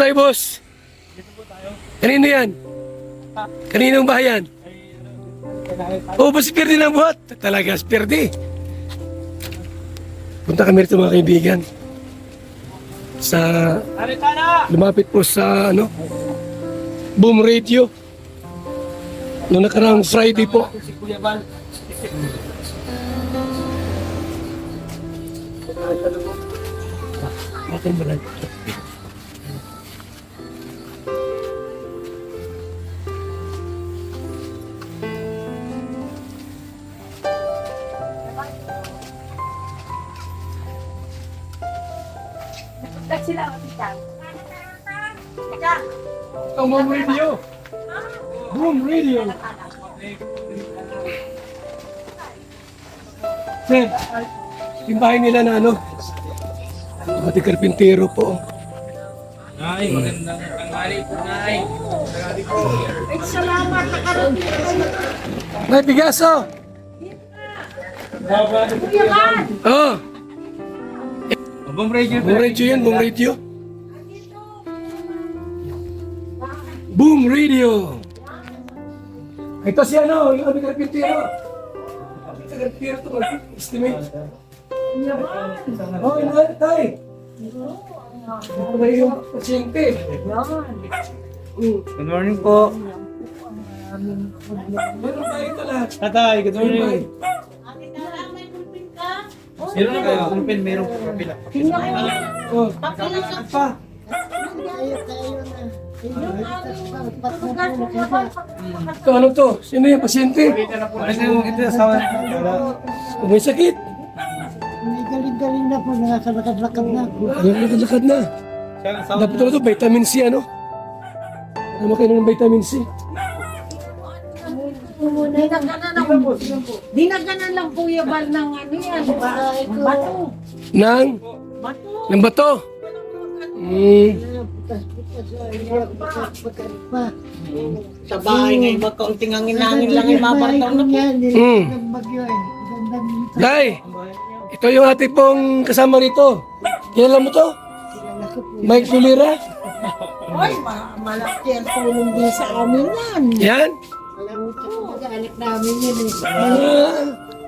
tayo, boss? Kanino yan? Kaninong bahayan? Oh, boss, Pirdi ng buhat. Talaga, Pirdi. Punta kami rito mga kaibigan. Lumapit po sa, Boom Radio. Noong nakaraang Friday po. Atin ba lang? Sila ang isang. Ang Boom Radio. Boom Radio. Sir, yung bahay nila na pati karpintero po. Nay, magandang tanghali po, Nay. Ay, salamat. Nakarating ka na. May Picasso. Kuya Man! Oh, Boom Radio. Boom Radio yan, Boom Radio. Boom Radio. Ito si yung aming karpintero. Aming karpintero ito, estimate. Kuya Man! Oh, inahan tayo. Ito ba yung pasyente? Yan. Good morning po. Meron tayo ito lahat. Tatay, good morning. May pulpin ka? Meron na kayo, pulpin, meron po kapila. Tingnan mo. Oh, Pakilang ka pa. Ito, ano to? Sino yung pasyente? Ito asawa. Kung may sakit. May galing-galing na po, nakakalakad-lakad na. Ayaw lakad-lakad na. Dapat ito, vitamin C, Ano kayo ng vitamin C? Dinaganan lang Kuya Bal ng yan. Bato. Nang? Bato. Ng bato? Sa bahay ngayon, magkaunting hangin-hangin lang yung mabartaw na po. Day, ito yung ate pong kasama rito. Kilala mo to? Mike Tulira? Ay, malaki ang tulong din sa amin yan. Yan? Alam mo ito, mag-anak namin yun eh.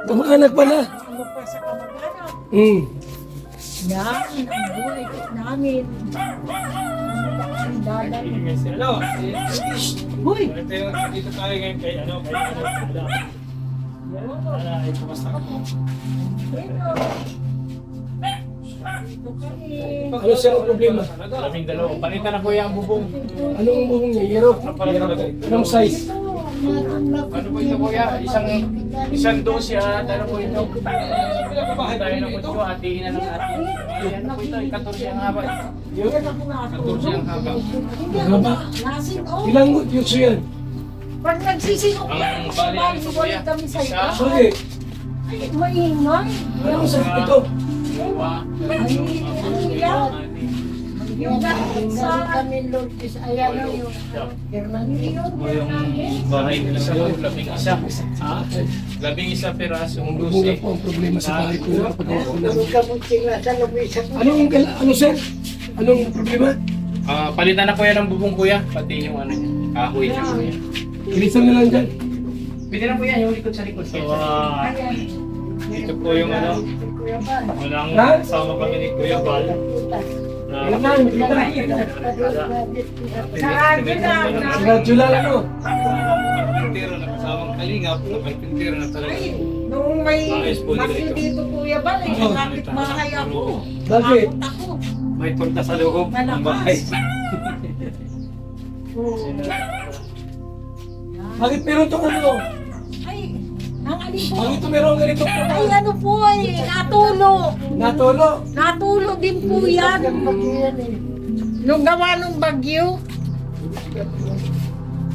Kamag-anak pala. Ano pa sa kamag-anak? Yan, ang buhay namin. Ang dalan. Hello. Uy! Dito tayo ngayon kay Ay, kumusta ka po? Ano siya ang problema? Maraming dalawa. Palitan na po yung bubong. Anong buhong niya? Yero? Anong size? Ano po ito kuya? Isang dosya, dala po ito. Tayo na po ito, atiin na ng ating. Ayan na po ito, 14 ang haba. 14 ang haba. Haba? Nasin, oh. Ilang yuso yan? Pag nagsisinok Ang bali ng ito kuya, kami sa isa, Sorry. Ay, maingay. Anong sakit ito? dalawa, Yung galing sa kami Lord is ayan na yung o yung bahay nila sa loob, 11. 11 pirasong Buhong dose. po ang problema sa bahay ko na kapag ako na. Puro kamuting na sa lumisa ko. Ano sir? Anong problema? Palitan na kuya ng bubong kuya, pati yung kahoy niya kuya. Ilisan na lang dyan. Pwede na kuya, yung likod sa likod. So, ito po yung walang Ha? kasama kami ni Kuya Bal. Ilan na? Ito na. Sarado na. Si Radyo lang Karpintero na kasamang kalingap, karpintero na talaga. Nung may Ayos po nila bakit ito. dito Kuya Bal, kapit bahay ako. Bakit? Takot ako. May torta sa loob ng bahay. Bakit meron itong Ay, ang alin po. Bakit ito meron ganito po? Ay, ano po natulo. Natolo. Natulo din po yan. Nung gawa nung bagyo.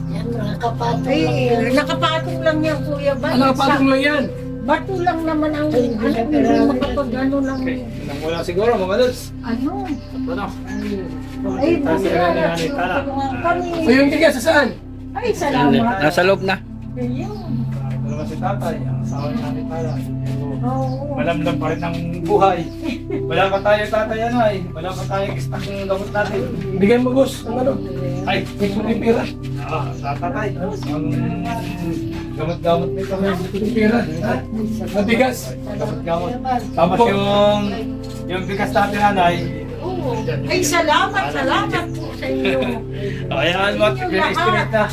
Yan, nakapatong Ay, lang yan. nakapatong lang yan Kuya Bal. Ano patong lang yan? Bato lang naman ang hindi makapag ano lang. Nang wala siguro, mga lods. Ano? Ano? Ay, buya. Tulungan kami. So yung tigas sa saan? Ay, salamat. Nasa loob na. Ayun. Dalawa si tatay, ang asawa ni Nanay Tara. Oo. Malamlam pa rin ang buhay. Wala pa tayo tatay ano ay. Wala pa tayong stock ng gamot natin. Bigyan mo, boss, ng ano? Ay, May pera. tatatay. Ang gamot-gamot nito. May pera. Ha? Mabigas. Gamot-gamot. Tapos yung bigas natin nanay. Oo. Ay, salamat po sa inyo. Ayan, what? Estimate na.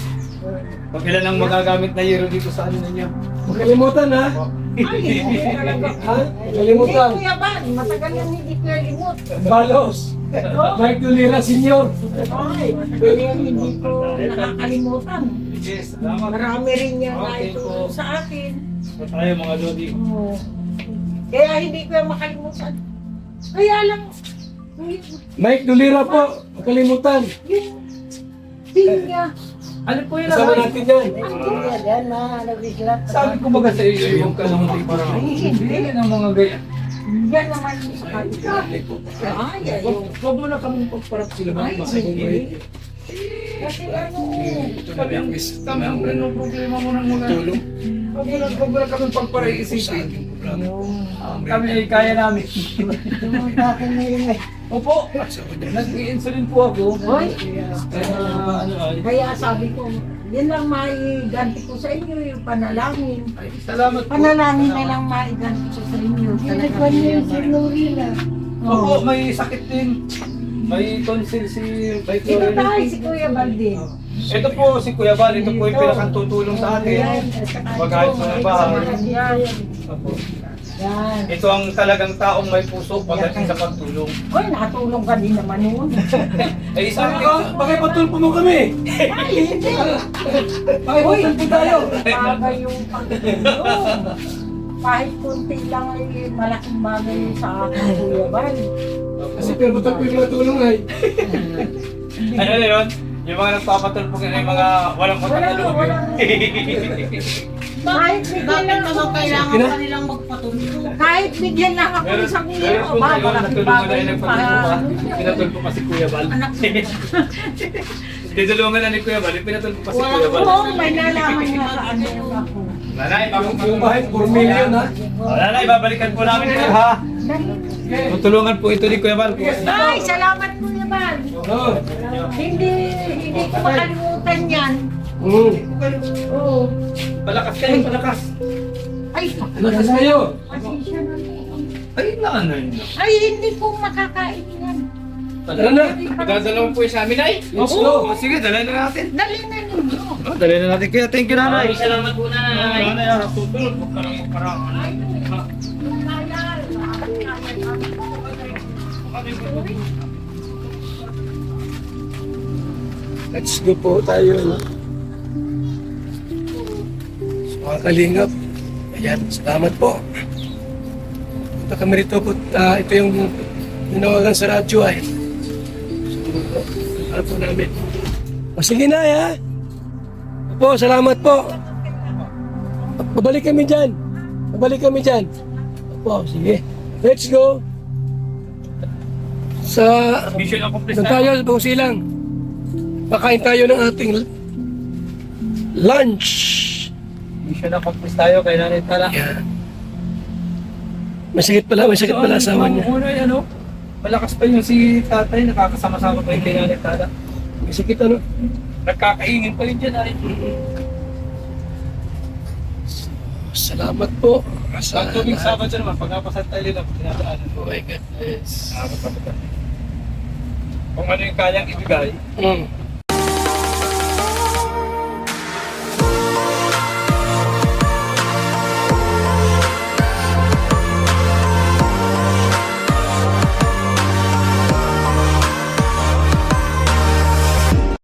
Pag ilan ang magagamit na euro dito sa ano ninyo? Huwag kalimutan, ha? Ay, hindi talaga. Ha? Kalimutan. Hindi, Kuya Ban, matagal yan hindi ko limot. Balos. Mike Dulira, Senior. Ay, matagal yan hindi ko nakakalimutan. Yes, salamat. Marami rin yan na Okay ito po. sa akin. So tayo mga Lodi. Oo. Kaya hindi ko yan makalimutan. Kaya lang, Mike Dulira po. Huwag kalimutan. yung pin niya. Ano po yun? Kasama natin yan. Yan na, nabiglat. Sabi ko baga sa iyo yung kalamang parang hindi ng mga gaya. Yan naman yung sa kanila. Ay, ayun. Huwag mo na kami pagparap sila Ay, hindi. Kasi ano, Kami ang problema mo ng mga tulong. Huwag mo na kami pagparaisipin. Kami ay kaya namin. dumating na yun eh. Opo, nag-i-insulin po ako. Hoy, Ano ay. kaya sabi ko, yan lang maiganti ko sa inyo, yung panalangin. Ay, salamat po. Panalangin na lang maiganti ko sa inyo. Talaga niyo si Nurila. Opo, may sakit din. May tonsil si Ito tayo si Kuya Baldi. Ito po si Kuya Val, ito po yung pinakantutulong sa atin. Magahit sa mga bahay. Yan. Opo. Yan. Ito ang talagang taong may puso pagdating sa pagtulong. Hoy, nakatulong ka din naman noon. Ay, isang Bakit patulpo mo kami? Ay, hindi. Bakit patulpo tayo? Bagay yung pagtulong. Kahit kunti lang ay malaking bagay sa akin, Kuya Bal. Kasi pero patulpo yung mga tulong ay. ano na yun? Yung mga nagpapatulpog na yung mga walang matutulong. Kahit bigyan lang ako, Kailangan pa nilang magpatulong. kahit bigyan lang ako Meron isang meron libo, po ba, tayo malaking natulungan na bagay yung yung nagpatulpo pa. Pinatulpo pa si Kuya Val. Anak ko. Tinulungan na ni Kuya Val, pinatulpo pa si Wala Kuya Val. ko, may nalaman niya sa ano ako. Nanay, Yung bahay, 4 million, ha? Nanay, babalikan po namin ito ha. Tutulungan po ito ni Kuya Val. Ay, salamat Kuya Bal. Oo. Hindi ko makalimutan yan. Oo. Palakas kayo, palakas. Ay, Lakas kayo. pasensya na po. Ay, nanay. Ay, hindi ko makakain yan. Tara na. Dadalawan po yung sa amin ay. Let's go. Sige, dalhin na natin. Dali na ninyo. Dalhin na natin. Kaya thank you nanay. Salamat po na. Nanay, tutulog. Huwag ka lang magparang. Ay, Let's go po tayo. No? So, mga kalingap. Ayan, salamat po. Punta kami rito po. Ito yung nanawagan sa radyo ay. So, ano po namin. O sige na, ha? Po, salamat po. Babalik kami dyan. Babalik kami dyan. Po, sige. Let's go. Sa Mission accomplished doon tayo sa Bawang Silang. Pakain tayo ng ating lunch. Mission accomplished tayo kay Nanay Tala. Yan. May sakit pala asawa niya. Una ano? Malakas pa yung si tatay, nakakasama-sama pa yung kay Nanay Tala. May sakit ano? Nagkakaingin pa yun dyan ay. Salamat po. Sa tubig Sabado naman, pag napasan tayo nila, tinadaanan. Oh my goodness. Nakakapagod. Kung ano yung kayang ibigay, Mm.